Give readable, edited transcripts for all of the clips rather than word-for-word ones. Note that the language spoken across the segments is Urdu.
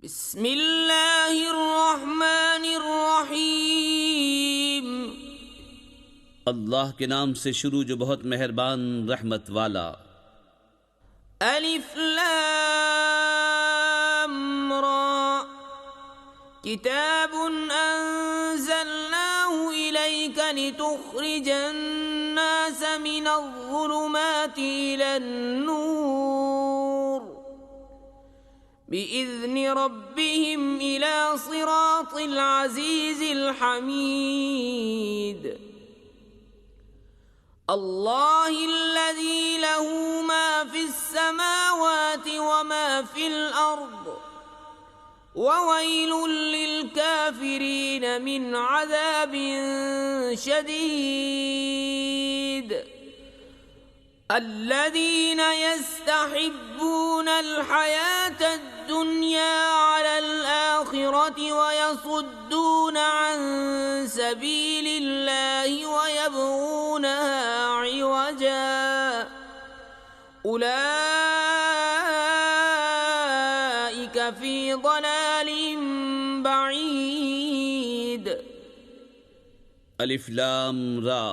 بسم اللہ الرحمن الرحیم۔ اللہ کے نام سے شروع جو بہت مہربان رحمت والا۔ الف لام را، کتاب انزلناه الیک لتخرج الناس من الظلمات الى النور بإذن ربهم إلى صراط العزيز الحميد الله الذي له ما في السماوات وما في الأرض وويل للكافرين من عذاب شديد الذين يستحبون الحياة الدنيا على الآخرة ويصدون عن سبيل الله ويبغونها عوجا أولئك في ضلال بعيد۔ الف لام را،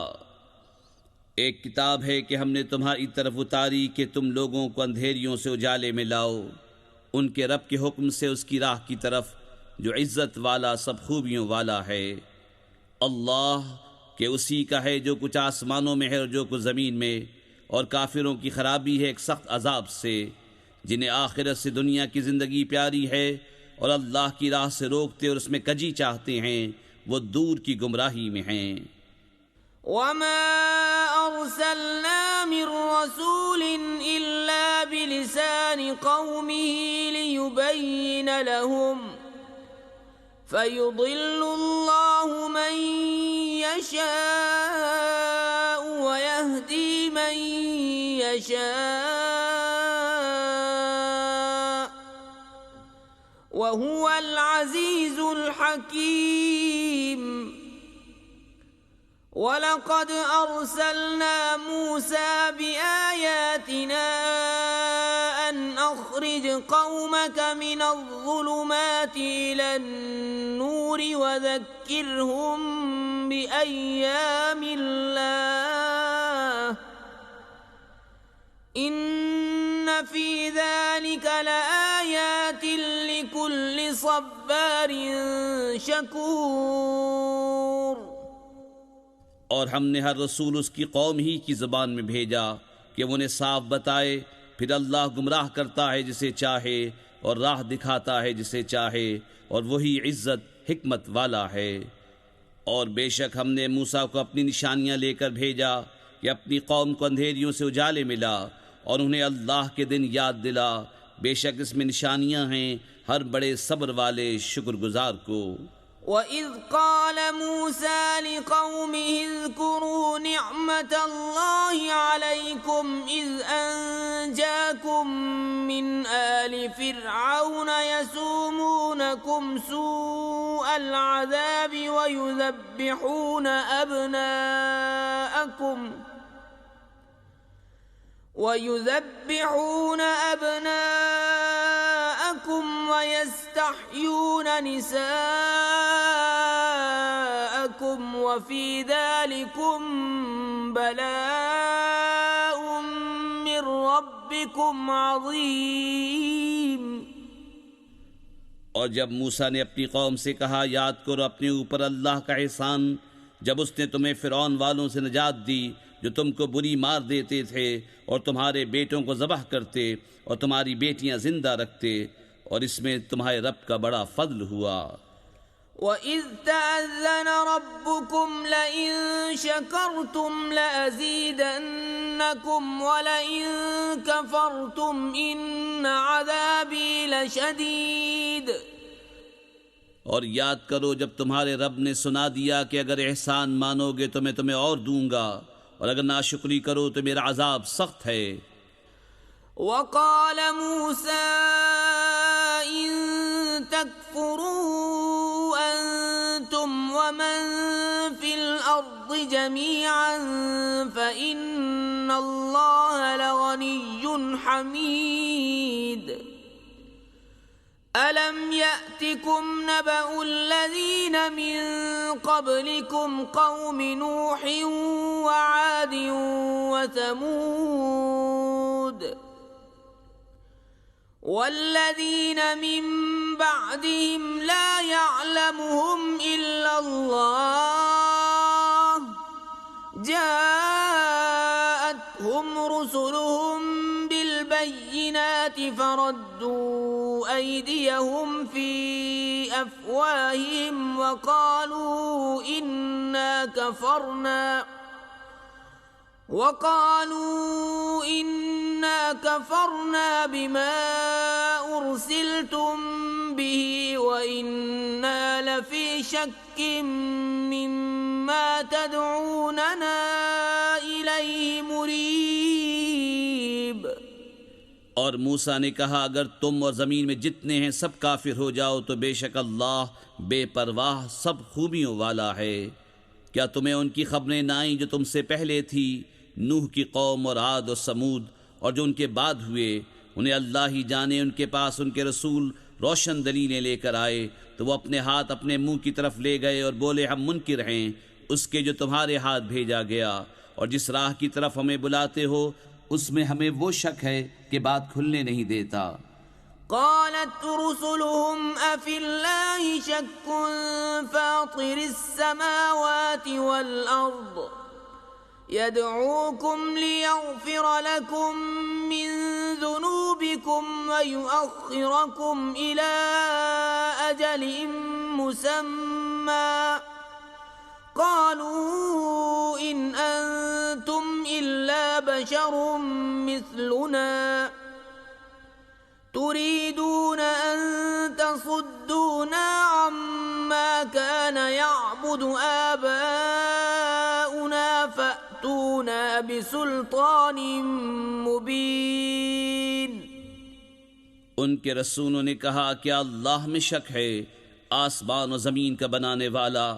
ایک کتاب ہے کہ ہم نے تمہاری طرف اتاری کہ تم لوگوں کو اندھیریوں سے اجالے میں لاؤ ان کے رب کے حکم سے اس کی راہ کی طرف جو عزت والا سب خوبیوں والا ہے۔ اللہ کہ اسی کا ہے جو کچھ آسمانوں میں ہے اور جو کچھ زمین میں، اور کافروں کی خرابی ہے ایک سخت عذاب سے، جنہیں آخرت سے دنیا کی زندگی پیاری ہے اور اللہ کی راہ سے روکتے اور اس میں کجی چاہتے ہیں، وہ دور کی گمراہی میں ہیں۔ وما أرسلنا من رسول إلا بلسان قومه ليبين لهم فيضل الله من يشاء ويهدي من يشاء وهو العزيز الحكيم۔ وَلَقَدْ أَرْسَلْنَا مُوسَى بِآيَاتِنَا أَنْ أَخْرِجْ قَوْمَكَ مِنَ الظُّلُمَاتِ إِلَى النُّورِ وَذَكِّرْهُمْ بِأَيَّامِ اللَّهِ إِنَّ فِي ذَلِكَ لَآيَاتٍ لِكُلِّ صَبَّارٍ شَكُورٍ۔ اور ہم نے ہر رسول اس کی قوم ہی کی زبان میں بھیجا کہ وہ انہیں صاف بتائے، پھر اللہ گمراہ کرتا ہے جسے چاہے اور راہ دکھاتا ہے جسے چاہے، اور وہی عزت حکمت والا ہے۔ اور بے شک ہم نے موسیٰ کو اپنی نشانیاں لے کر بھیجا کہ اپنی قوم کو اندھیریوں سے اجالے ملا اور انہیں اللہ کے دن یاد دلا، بے شک اس میں نشانیاں ہیں ہر بڑے صبر والے شکر گزار کو۔ وَإِذْ قَالَ مُوسَى لِقَوْمِهِ اذْكُرُوا نِعْمَةَ اللَّهِ عَلَيْكُمْ إِذْ أَنْجَاكُمْ مِنْ آلِ فِرْعَوْنَ يَسُومُونَكُمْ سُوءَ الْعَذَابِ وَيُذَبِّحُونَ أَبْنَاءَكُمْ وَيَسْتَحْيُونَ نِسَاءَكُمْ وَفِي ذَلِكُمْ بَلَاءٌ مِّن رَّبِّكُمْ عَظِيمٌ۔ اور جب موسیٰ نے اپنی قوم سے کہا، یاد کرو اپنے اوپر اللہ کا احسان جب اس نے تمہیں فرعون والوں سے نجات دی جو تم کو بری مار دیتے تھے اور تمہارے بیٹوں کو ذبح کرتے اور تمہاری بیٹیاں زندہ رکھتے، اور اس میں تمہارے رب کا بڑا فضل ہوا۔ وَإِذْ تَأَذَّنَ رَبُّكُمْ لَئِن شَكَرْتُمْ لَأَزِيدَنَّكُمْ وَلَئِن كَفَرْتُمْ إِنَّ عَذَابِي لَشَدِيدٌ۔ اور یاد کرو جب تمہارے رب نے سنا دیا کہ اگر احسان مانو گے تو میں تمہیں اور دوں گا، اور اگر ناشکری کرو تو میرا عذاب سخت ہے۔ وَقَالَ مُوسَىٰ إِن تَكْفُرُوا أَنتُمْ وَمَن فِي الْأَرْضِ جَمِيعًا فَإِنَّ اللَّهَ لَغَنِيٌّ حَمِيدٌ۔ ألم يأتكم نبأ الذين من قبلكم قوم نوح وعاد وثمود والذين من بعدهم لا يعلمهم إلا الله جاءتهم رسلهم بالبينات فردوا أيديهم في أفواههم وقالوا إنا كفرنا بما أرسلتم به وإنا لفي شك مما تدعوننا إليه مريب۔ اور موسیٰ نے کہا اگر تم اور زمین میں جتنے ہیں سب کافر ہو جاؤ تو بے شک اللہ بے پرواہ سب خوبیوں والا ہے۔ کیا تمہیں ان کی خبریں نہ آئیں جو تم سے پہلے تھی، نوح کی قوم اور عاد و سمود، اور جو ان کے بعد ہوئے؟ انہیں اللہ ہی جانے، ان کے پاس ان کے رسول روشن دلیلیں لے کر آئے تو وہ اپنے ہاتھ اپنے منہ کی طرف لے گئے اور بولے ہم منکر ہیں اس کے جو تمہارے ہاتھ بھیجا گیا، اور جس راہ کی طرف ہمیں بلاتے ہو اس میں ہمیں وہ شک ہے کہ بات کھلنے نہیں دیتا۔ قالت رسلهم أفي الله شك فاطر السماوات والأرض يدعوكم ليغفر لكم من ذنوبكم ويؤخركم إلى أجل مسمى قالوا إن أنتم إلا بشر مثلنا تريدون أن تصدونا عما كان يعبد آباؤنا فأتونا بسلطان مبين۔ ان کے رسولوں نے کہا کیا اللہ میں شک ہے؟ آسمان و زمین کا بنانے والا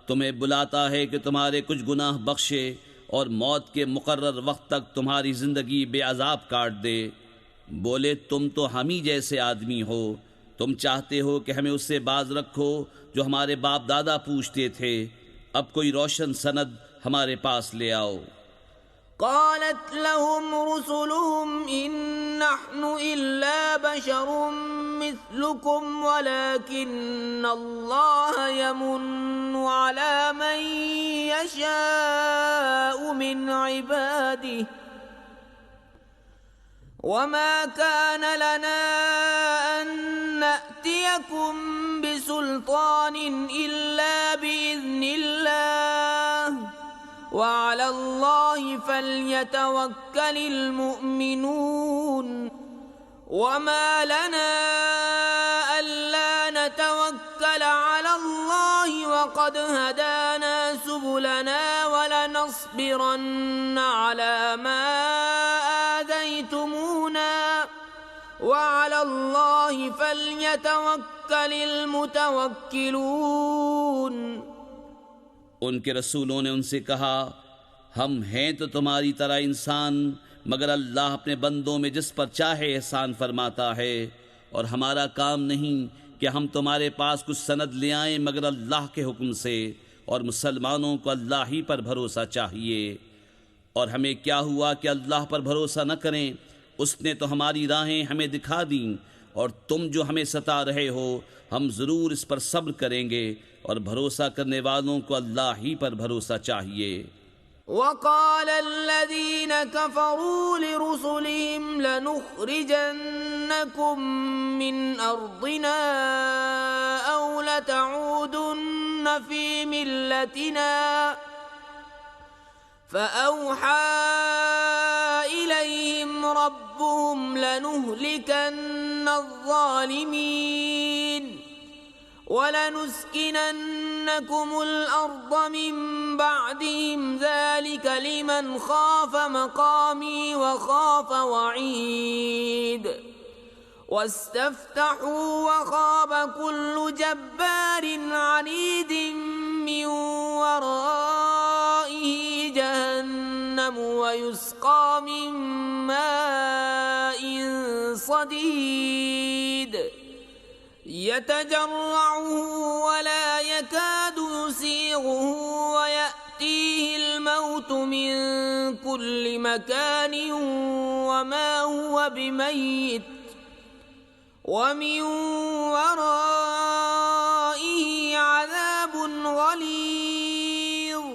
تمہیں بلاتا ہے کہ تمہارے کچھ گناہ بخشے اور موت کے مقرر وقت تک تمہاری زندگی بے عذاب کاٹ دے۔ بولے تم تو ہم ہی جیسے آدمی ہو، تم چاہتے ہو کہ ہمیں اس سے باز رکھو جو ہمارے باپ دادا پوچھتے تھے، اب کوئی روشن سند ہمارے پاس لے آؤ۔ قالت لهم رسلهم إن نحن إلا بشر مثلكم ولكن الله يمن على من يشاء من عباده وما كان لنا أن نأتيكم بسلطان إلا بإذن الله وعلى الله فليتوكل المؤمنون وما لنا ألا نتوكل على الله وقد هدانا سبلنا ولنصبرن على ما آذيتمونا وعلى الله فليتوكل المتوكلون۔ ان کے رسولوں نے ان سے کہا ہم ہیں تو تمہاری طرح انسان، مگر اللہ اپنے بندوں میں جس پر چاہے احسان فرماتا ہے، اور ہمارا کام نہیں کہ ہم تمہارے پاس کچھ سند لے آئیں مگر اللہ کے حکم سے، اور مسلمانوں کو اللہ ہی پر بھروسہ چاہیے۔ اور ہمیں کیا ہوا کہ اللہ پر بھروسہ نہ کریں؟ اس نے تو ہماری راہیں ہمیں دکھا دیں، اور تم جو ہمیں ستا رہے ہو ہم ضرور اس پر صبر کریں گے، اور بھروسہ کرنے والوں کو اللہ ہی پر بھروسہ چاہیے۔ وقال الذين كفروا لرسلهم لنخرجنكم من أرضنا أو لتعودن في ملتنا فأوحى إليهم ربهم لنهلكن الظالمين وَلَنُسْكِنَنَّكُمُ الْأَرْضَ مِنْ بَعْدِهِمْ ذَلِكَ لِمَنْ خَافَ مَقَامِي وَخَافَ وَعِيدِ وَاسْتَفْتَحُوا وَخَابَ كُلُّ جَبَّارٍ عَنِيدٍ مِّنْ وَرَائِهِ جَهَنَّمُ وَيُسْقَى مِنْ مَاءٍ صَدِيدٍ يتجرعه ولا يكاد يسيغه ويأتيه الموت من كل مكان وما هو بميت ومن ورائه عذاب غلیظ۔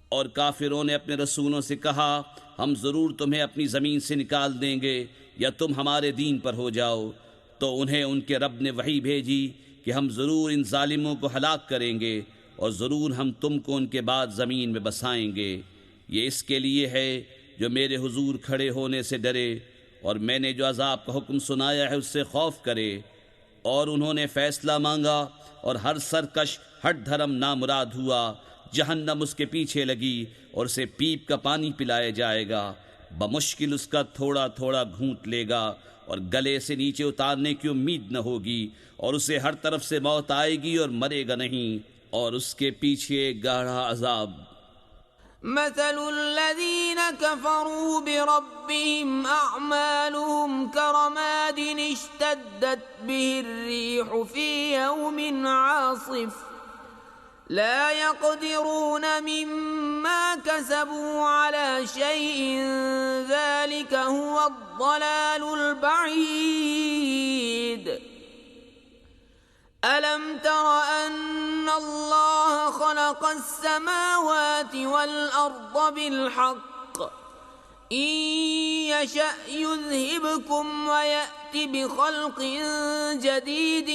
اور کافروں نے اپنے رسولوں سے کہا ہم ضرور تمہیں اپنی زمین سے نکال دیں گے یا تم ہمارے دین پر ہو جاؤ، تو انہیں ان کے رب نے وحی بھیجی کہ ہم ضرور ان ظالموں کو ہلاک کریں گے اور ضرور ہم تم کو ان کے بعد زمین میں بسائیں گے۔ یہ اس کے لیے ہے جو میرے حضور کھڑے ہونے سے ڈرے اور میں نے جو عذاب کا حکم سنایا ہے اس سے خوف کرے۔ اور انہوں نے فیصلہ مانگا اور ہر سرکش ہٹ دھرم نامراد ہوا، جہنم اس کے پیچھے لگی اور اسے پیپ کا پانی پلایا جائے گا، بمشکل اس کا تھوڑا تھوڑا گھونٹ لے گا اور گلے سے نیچے اتارنے کی امید نہ ہوگی، اور اسے ہر طرف سے موت آئے گی اور مرے گا نہیں، اور اس کے پیچھے گاڑھا عذاب۔ مثل الذين كفروا بربهم أعمالهم كرماد اشتدت به الريح في يوم عاصف لا يقدرون مما كسبوا على شيء ذلك هو الضلال البعيد۔ ألم تر أن الله خلق السماوات والأرض بالحق إن يشأ يذهبكم ويأتي بخلق جديد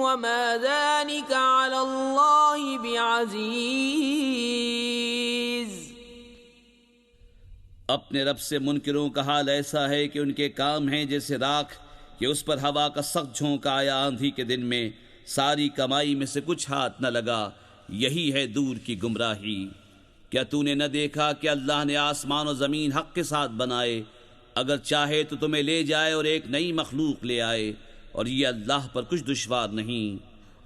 وما ذلك على الله بعزيز۔ اپنے رب سے منکروں کا حال ایسا ہے کہ ان کے کام ہیں جیسے راکھ کہ اس پر ہوا کا سخت جھونکا آیا آندھی کے دن میں، ساری کمائی میں سے کچھ ہاتھ نہ لگا، یہی ہے دور کی گمراہی۔ کیا تو نے نہ دیکھا کہ اللہ نے آسمان و زمین حق کے ساتھ بنائے، اگر چاہے تو تمہیں لے جائے اور ایک نئی مخلوق لے آئے، اور یہ اللہ پر کچھ دشوار نہیں۔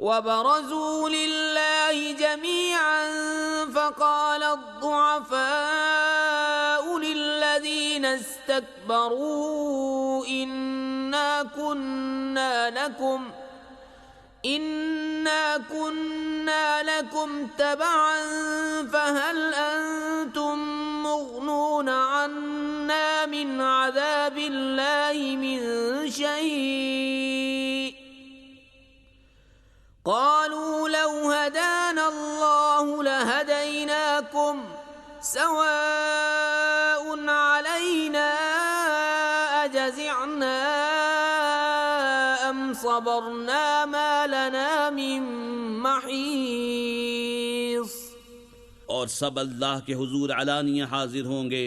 وَبَرَزُوا لِلَّهِ جَمِيعًا فَقَالَ الضُّعَفَاءُ لِلَّذِينَ اسْتَكْبَرُوا إِنَّا كُنَّا لَكُمْ تَبَعًا فَهَلْ أَنْتُمْ مُغْنُونَ عَنَّا مِنْ عَذَابِ اللَّهِ مِنْ شَيْءٍ قالوا لو هدانا الله لهديناكم سواء علينا أجزعنا أم صبرنا ما لنا من محيص۔ اور سب اللہ کے حضور علانیہ حاضر ہوں گے،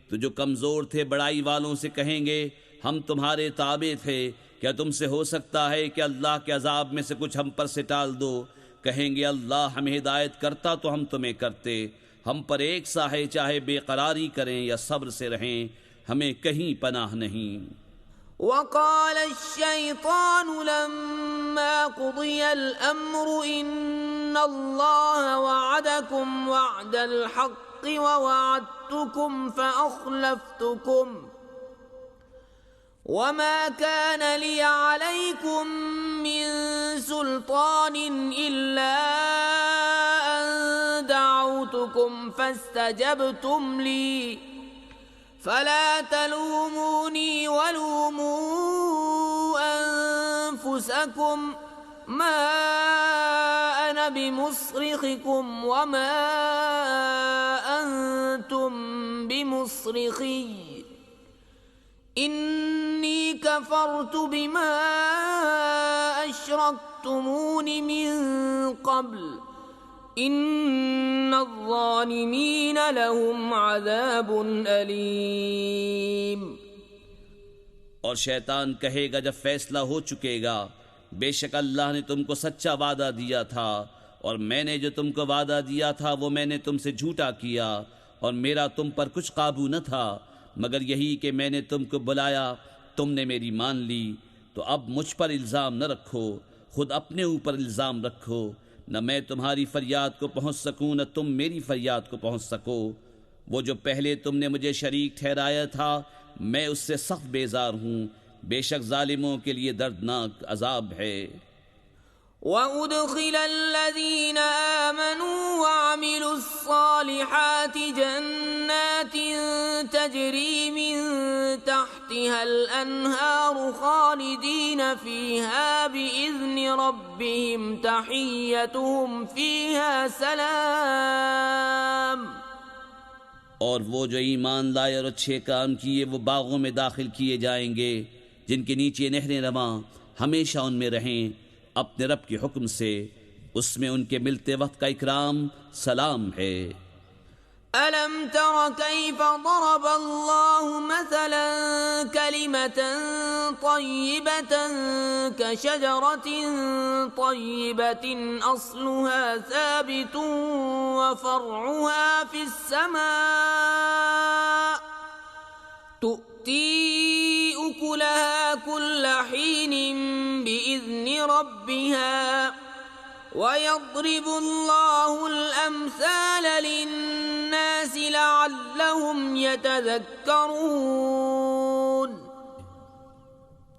تو جو کمزور تھے بڑائی والوں سے کہیں گے ہم تمہارے تابع تھے، کیا تم سے ہو سکتا ہے کہ اللہ کے عذاب میں سے کچھ ہم پر سے ٹال دو؟ کہیں گے اللہ ہمیں ہدایت کرتا تو ہم تمہیں کرتے، ہم پر ایک سا ہے، چاہے بے قراری کریں یا صبر سے رہیں، ہمیں کہیں پناہ نہیں۔ وقال الشيطان لما قضي الأمر إن الله وعدكم وعد الحق ووعدتكم فأخلفتكم وما كان لي عليكم من سلطان إلا أن دعوتكم فاستجبتم لي فلا تلوموني ولوموا أنفسكم ما أنا بمصرخكم وما أنتم بمصرخي إني كفرت بما أشركتمون من قبل إن الظالمين لهم عذاب أليم۔ اور شیطان کہے گا جب فیصلہ ہو چکے گا، بے شک اللہ نے تم کو سچا وعدہ دیا تھا، اور میں نے جو تم کو وعدہ دیا تھا وہ میں نے تم سے جھوٹا کیا، اور میرا تم پر کچھ قابو نہ تھا مگر یہی کہ میں نے تم کو بلایا، تم نے میری مان لی، تو اب مجھ پر الزام نہ رکھو، خود اپنے اوپر الزام رکھو، نہ میں تمہاری فریاد کو پہنچ سکوں نہ تم میری فریاد کو پہنچ سکو۔ وہ جو پہلے تم نے مجھے شریک ٹھہرایا تھا میں اس سے سخت بیزار ہوں بے شک ظالموں کے لیے دردناک عذاب ہے۔ وَأُدْخِلَ الَّذِينَ آمَنُوا وَعَمِلُوا الصَّالِحَاتِ جَنَّاتٍ تَجْرِي مِن تَحْتِهَا الْأَنْهَارُ خَالِدِينَ فِيهَا بِإِذْنِ رَبِّهِمْ تَحِيَّتُهُمْ فِيهَا سَلَامٌ۔ اور وہ جو ایمان لائے اور اچھے کام کیے وہ باغوں میں داخل کیے جائیں گے جن کے نیچے نہریں رواں، ہمیشہ ان میں رہیں اپنے رب کے حکم سے، اس میں ان کے ملتے وقت کا اکرام سلام ہے۔ أَلَمْ تَرَ كَيْفَ ضَرَبَ اللَّهُ مَثَلًا كَلِمَةً طَيِّبَةً كَشَجَرَةٍ طَيِّبَةٍ أَصْلُهَا ثَابِتٌ وَفَرْعُهَا فِي السَّمَاءِ تُؤْتِي أُكُلَهَا كُلَّ حِينٍ بِإِذْنِ رَبِّهَا وَيَضْرِبُ اللَّهُ الْأَمْثَالَ لِلنَّاسِ لَعَلَّهُمْ يَتَذَكَّرُونَ۔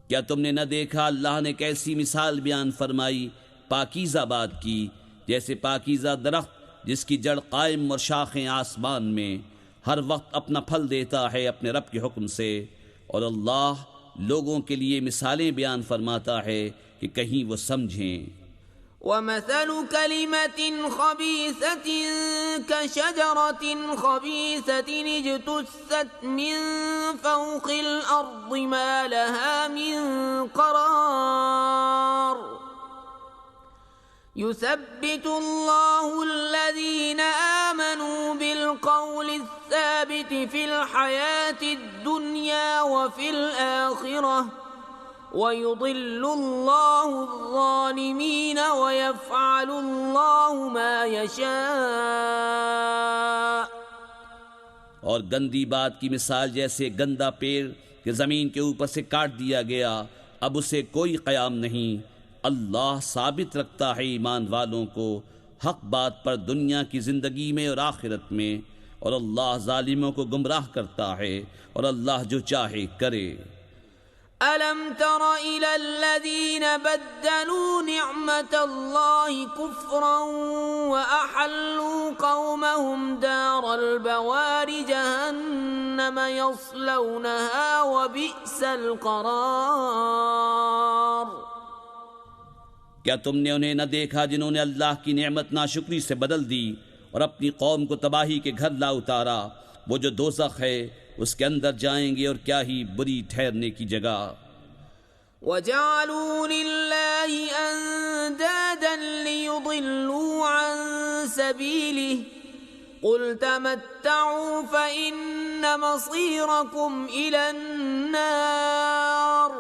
کیا تم نے نہ دیکھا اللہ نے کیسی مثال بیان فرمائی پاکیزہ بات کی، جیسے پاکیزہ درخت جس کی جڑ قائم اور شاخیں آسمان میں، ہر وقت اپنا پھل دیتا ہے اپنے رب کے حکم سے، اور اللہ لوگوں کے لیے مثالیں بیان فرماتا ہے کہ کہیں وہ سمجھیں۔ وَمَثَلُ كَلِمَةٍ خَبِيثَةٍ كَشَجَرَةٍ خَبِيثَةٍ اجْتُثَّتْ مِنْ فَوْقِ الْأَرْضِ مَا لَهَا مِنْ قَرَارٍ يُثَبِّتُ اللَّهُ الَّذِينَ آمَنُوا بِالْقَوْلِ الثَّابِتِ فِي الْحَيَاةِ الدُّنْيَا وَفِي الْآخِرَةِ وَيُضِلُّ اللَّهُ الظَّالِمِينَ وَيَفْعَلُ اللَّهُ مَا يَشَاءُ۔ اور گندی بات کی مثال جیسے گندا پیڑ کہ زمین کے اوپر سے کاٹ دیا گیا، اب اسے کوئی قیام نہیں۔ اللہ ثابت رکھتا ہے ایمان والوں کو حق بات پر دنیا کی زندگی میں اور آخرت میں، اور اللہ ظالموں کو گمراہ کرتا ہے، اور اللہ جو چاہے کرے۔ أَلَمْ تَرَ إِلَى الَّذِينَ بَدَّلُوا نِعْمَةَ اللَّهِ كُفْرًا وَأَحَلُّوا قَوْمَهُمْ دَارَ الْبَوَارِ جَهَنَّمَ يَصْلَوْنَهَا وَبِئْسَ الْقَرَارُ۔ کیا تم نے انہیں نہ دیکھا جنہوں نے اللہ کی نعمت ناشکری سے بدل دی اور اپنی قوم کو تباہی کے گھر لا اتارا؟ وہ جو دوزخ ہے اس کے اندر جائیں گے، اور کیا ہی بری ٹھہرنے کی جگہ۔ وَجَعَلُوا لِلَّهِ أَندَادًا لِيُضِلُّوا عَن سَبِيلِهِ قُلْ تَمَتَّعُوا فَإِنَّ مَصِيرَكُمْ إِلَى النَّارِ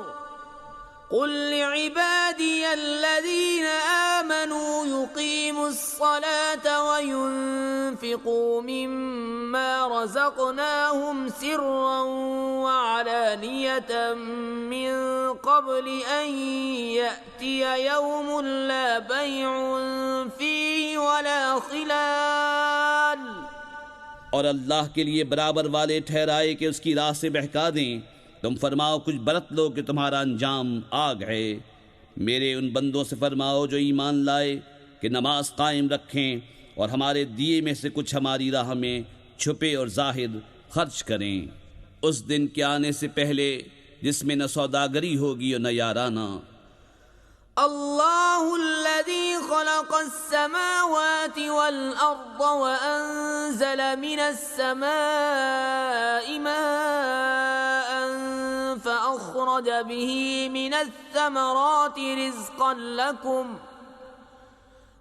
قُلْ لِعِبَادِيَ الَّذِينَ آمَنُوا يُقِيمُوا الصَّلَاةَ وَيُنْفِقُوا مِمَّا رَزَقْنَاهُمْ سِرًّا وَعَلَانِيَةً مِّن قَبْلِ أَن يَأْتِيَ يَوْمٌ لَا بَيْعٌ فِيهِ وَلَا خِلَالٌ۔ اور اللہ کے لیے برابر والے ٹھہرائے کہ اس کی راہ سے بہکا دیں، تم فرماؤ کچھ برت لو کہ تمہارا انجام آگ ہے۔ میرے ان بندوں سے فرماؤ جو ایمان لائے کہ نماز قائم رکھیں اور ہمارے دیے میں سے کچھ ہماری راہ میں چھپے اور ظاہر خرچ کریں، اس دن کے آنے سے پہلے جس میں نہ سوداگری ہوگی اور نہ یارانہ۔ اللہ الذي خلق السماوات والأرض وأنزل من السماء ماء فأخرج به من الثمرات رزقا لكم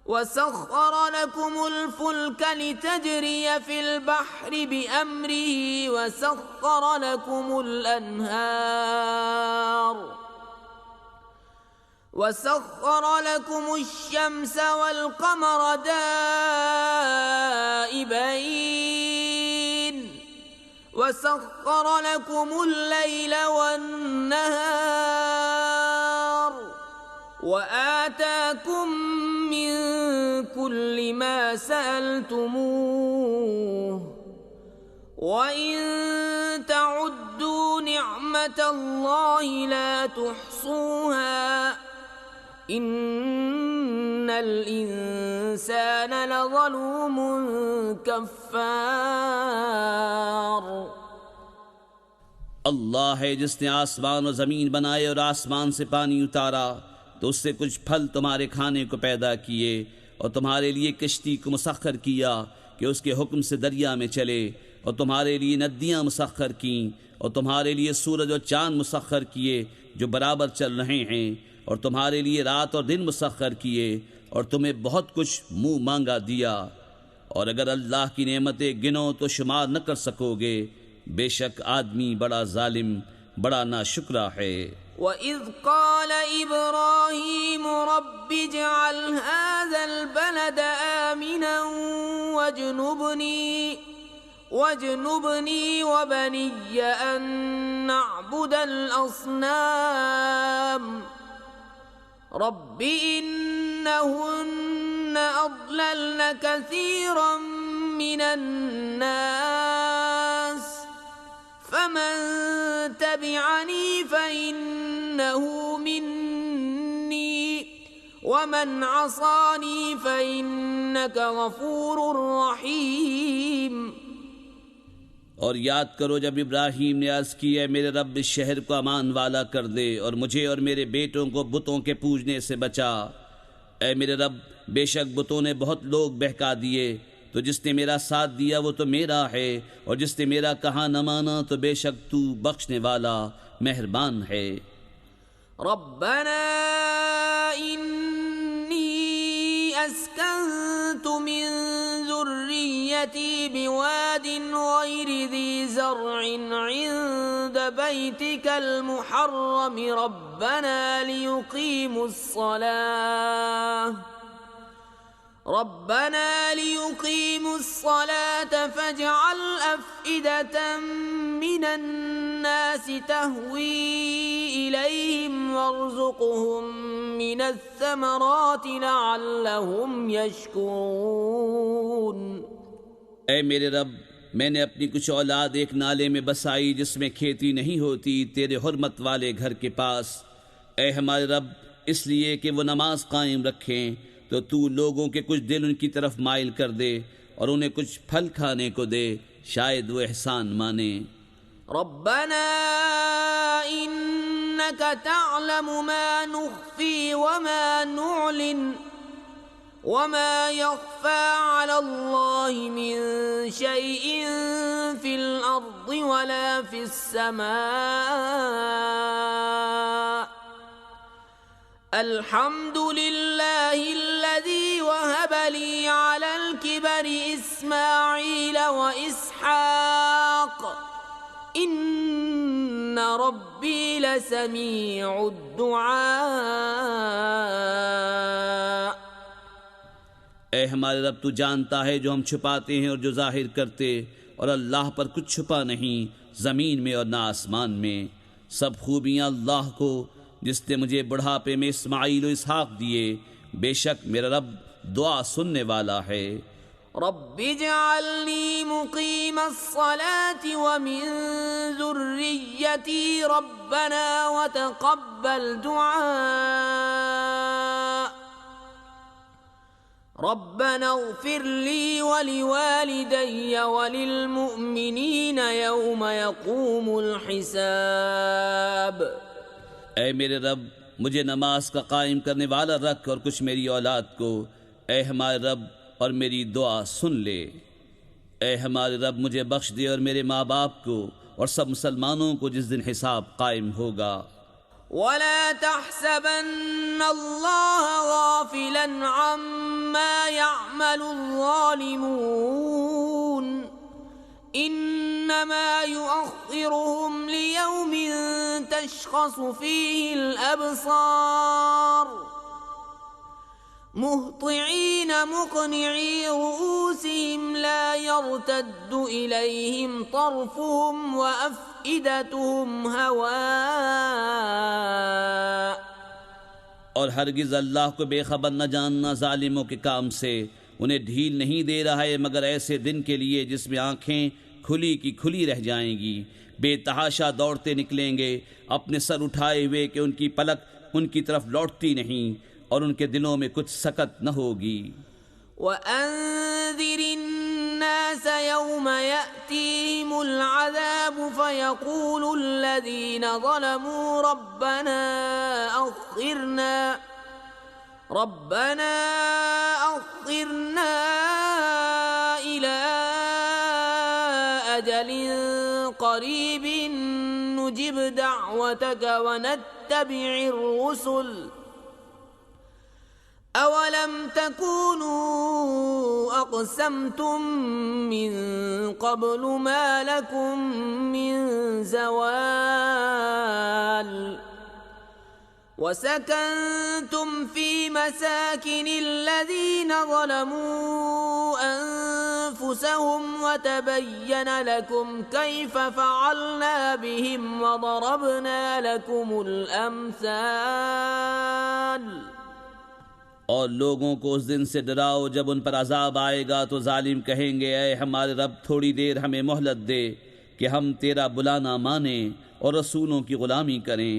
وسخر لكم الفلك لتجري في البحر بأمره وسخر لكم الأنهار وسخر لكم الشمس والقمر دائبين وسخر لكم الليل والنهار وآتاكم من كل ما سألتموه وإن تعدوا نعمة نعمة الله لا تحصوها إن الإنسان لظلوم كفار۔ اللہ ہے جس نے آسمان و زمین بنائے اور آسمان سے پانی اتارا تو اس سے کچھ پھل تمہارے کھانے کو پیدا کیے، اور تمہارے لیے کشتی کو مسخر کیا کہ اس کے حکم سے دریا میں چلے، اور تمہارے لیے ندیاں مسخر کیں، اور تمہارے لیے سورج اور چاند مسخر کیے جو برابر چل رہے ہیں، اور تمہارے لیے رات اور دن مسخر کیے، اور تمہیں بہت کچھ منہ مانگا دیا، اور اگر اللہ کی نعمتیں گنو تو شمار نہ کر سکو گے، بے شک آدمی بڑا ظالم، بڑا ناشکرا ہے۔ وَإِذْ قَالَ إِبْرَاهِيمُ رَبِّ اجْعَلْ هَذَا الْبَلَدَ آمِنًا وَاجْنُبْنِي وَبَنِيَّ أَن نَّعْبُدَ الْأَصْنَامَ رَبِّ إِنَّهُنَّ أَضْلَلْنَ كَثِيرًا مِّنَ النَّاسِ فَمَن تَبِعَنِي فَإِنَّهُ مِنِّي وَمَنْ عَصَانِي فَإِنَّكَ غَفُورٌ رَّحِيمٌ۔ اور یاد کرو جب ابراہیم نے عرض کی اے میرے رب اس شہر کو امان والا کر دے اور مجھے اور میرے بیٹوں کو بتوں کے پوجنے سے بچا۔ اے میرے رب بے شک بتوں نے بہت لوگ بہکا دیے، تو جس نے میرا ساتھ دیا وہ تو میرا ہے، اور جس نے میرا کہا نہ مانا تو بے شک تو بخشنے والا مہربان ہے۔ ربنا انی اسکنت من ذریتی بواد غیر ذی زرع عند بیتک المحرم ربنا لیقیموا الصلاة فاجعل أفئدة من الناس تهوي إليهم وارزقهم من الثمرات لعلهم يشكرون۔ اے میرے رب میں نے اپنی کچھ اولاد ایک نالے میں بسائی جس میں کھیتی نہیں ہوتی تیرے حرمت والے گھر کے پاس۔ اے ہمارے رب اس لیے کہ وہ نماز قائم رکھیں تو تو لوگوں کے کچھ دل ان کی طرف مائل کر دے اور انہیں کچھ پھل کھانے کو دے، شاید وہ احسان مانے۔ ربنا انك تعلم ما نخفي وما نعلن وما يخفى على الله من شيء في الارض ولا في السماء الحمد لله الذي وهب لي على الكبر إسماعيل وإسحاق إن ربي لسميع الدعاء۔ اے ہمارے رب تو جانتا ہے جو ہم چھپاتے ہیں اور جو ظاہر کرتے، اور اللہ پر کچھ چھپا نہیں زمین میں اور نہ آسمان میں۔ سب خوبیاں اللہ کو جس نے مجھے بڑھاپے میں اسماعیل و اسحاق دیے، بے شک میرا رب دعا سننے والا ہے۔ رب اجعلنی مقیم الصلاة ومن ذریتی ربنا وتقبل دعاء ربنا اغفر لي ولوالدي وللمؤمنين يوم يقوم الحساب۔ اے میرے رب مجھے نماز کا قائم کرنے والا رکھ اور کچھ میری اولاد کو۔ اے ہمارے رب اور میری دعا سن لے۔ اے ہمارے رب مجھے بخش دے اور میرے ماں باپ کو اور سب مسلمانوں کو جس دن حساب قائم ہوگا۔ ولا تحسبن الله غافلا عما يعمل الظالمون انما يؤخرهم ليوم تشخص فيه الابصار مهطعين مقنعي رؤوسهم لا يرتد اليهم طرفهم وافئدتهم هواء۔ اور ہرگز اللہ کو بے خبر نہ جاننا ظالموں کے کام سے، انہیں ڈھیل نہیں دے رہا ہے مگر ایسے دن کے لیے جس میں آنکھیں کھلی کی کھلی رہ جائیں گی، بے تحاشا دوڑتے نکلیں گے، اپنے سر اٹھائے ہوئے کہ ان کی پلک ان کی طرف لوٹتی نہیں اور ان کے دلوں میں کچھ سکت نہ ہوگی۔ وَأَنذِرِ النَّاسَ يَوْمَ يَأْتِيهِمُ الْعَذَابُ فَيَقُولُ الَّذِينَ ظَلَمُوا رَبَّنَا أَخِّرْنَا إِلَىٰ أَجَلٍ قَرِيبٍ نُجِبْ دَعْوَتَكَ وَنَتَّبِعِ الرُّسُلَ أَوَلَمْ تَكُونُوا أَقْسَمْتُم مِّن قَبْلُ مَا لَكُم مِّن زَوَالٍ وَسَكَنتُمْ فِي مَسَاكِنِ الَّذِينَ ظَلَمُوا أَنفُسَهُمْ وَتَبَيَّنَ لَكُمْ كَيْفَ فَعَلْنَا بِهِمْ وَضَرَبْنَا لَكُمُ الْأَمْثَالَ۔ اور لوگوں کو اس دن سے ڈراؤ جب ان پر عذاب آئے گا تو ظالم کہیں گے اے ہمارے رب تھوڑی دیر ہمیں مہلت دے کہ ہم تیرا بلانا مانیں اور رسولوں کی غلامی کریں۔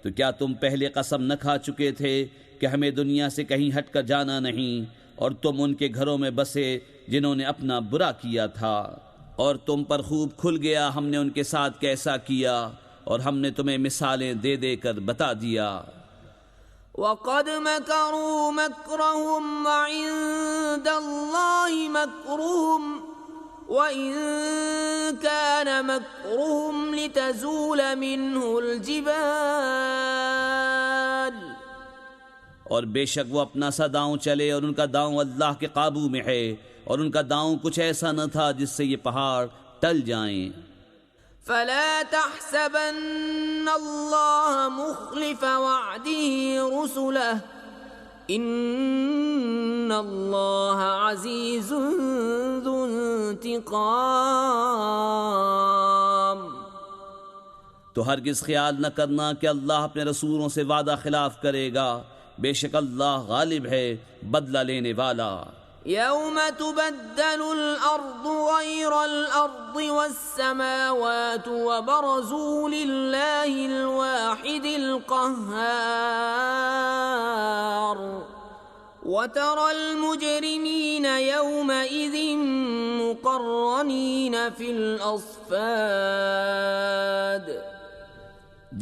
تو کیا تم پہلے قسم نہ کھا چکے تھے کہ ہمیں دنیا سے کہیں ہٹ کر جانا نہیں، اور تم ان کے گھروں میں بسے جنہوں نے اپنا برا کیا تھا، اور تم پر خوب کھل گیا ہم نے ان کے ساتھ کیسا کیا، اور ہم نے تمہیں مثالیں دے دے کر بتا دیا۔ وَقَدْ مَكَرُوا مَكْرَهُمْ وَعِندَ اللَّهِ مَكْرُهُمْ وَإِن كَانَ مَكْرُهُمْ لِتَزُولَ مِنْهُ الْجِبَالُ۔ اور بے شک وہ اپنا سا داؤں چلے اور ان کا داؤں اللہ کے قابو میں ہے، اور ان کا داؤں کچھ ایسا نہ تھا جس سے یہ پہاڑ ٹل جائیں۔ فَلَا تَحْسَبَنَّ اللَّهَ مُخْلِفَ وَعْدِهِ رُسُلَهُ إِنَّ اللَّهَ عَزِيزٌ ذُو انتقام۔ تو ہرگز خیال نہ کرنا کہ اللہ اپنے رسولوں سے وعدہ خلاف کرے گا، بے شک اللہ غالب ہے، بدلہ لینے والا۔ يَوْمَ تُبَدَّلُ الْأَرْضُ غَيْرَ الْأَرْضِ وَالسَّمَاوَاتُ وَبَرَزُوا لِلَّهِ الْوَاحِدِ الْقَهَّارِ وَتَرَى الْمُجْرِمِينَ يَوْمَئِذٍ مُقَرَّنِينَ فِي الْأَصْفَادِ۔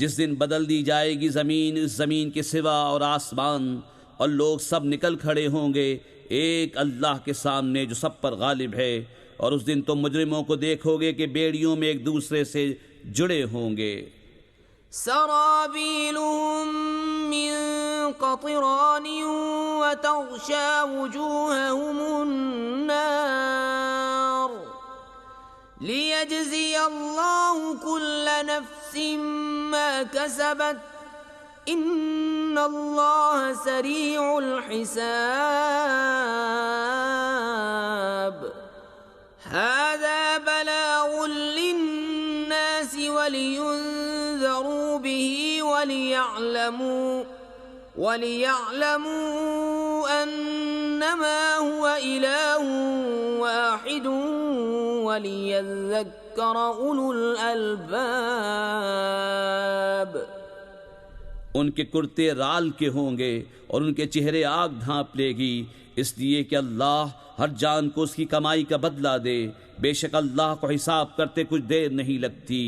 جس دن بدل دی جائے گی زمین اس زمین کے سوا اور آسمان، اور لوگ سب نکل کھڑے ہوں گے ایک اللہ کے سامنے جو سب پر غالب ہے، اور اس دن تم مجرموں کو دیکھو گے کہ بیڑیوں میں ایک دوسرے سے جڑے ہوں گے۔ سرابیلهم من قطران وتغشى وجوههم النار ليجزي الله كل نفس ما كسبت إن الله سريع الحساب۔ هذا بلاغ للناس ولينذروا به وليعلموا أنما هو إله واحد وليذكر أولو الألباب۔ ان کے کرتے رال کے ہوں گے اور ان کے چہرے آگ ڈھانپ لے گی، اس لیے کہ اللہ ہر جان کو اس کی کمائی کا بدلہ دے، بے شک اللہ کو حساب کرتے کچھ دیر نہیں لگتی۔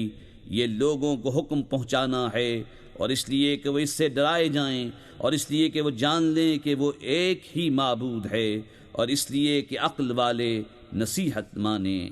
یہ لوگوں کو حکم پہنچانا ہے، اور اس لیے کہ وہ اس سے ڈرائے جائیں، اور اس لیے کہ وہ جان لیں کہ وہ ایک ہی معبود ہے، اور اس لیے کہ عقل والے نصیحت مانیں۔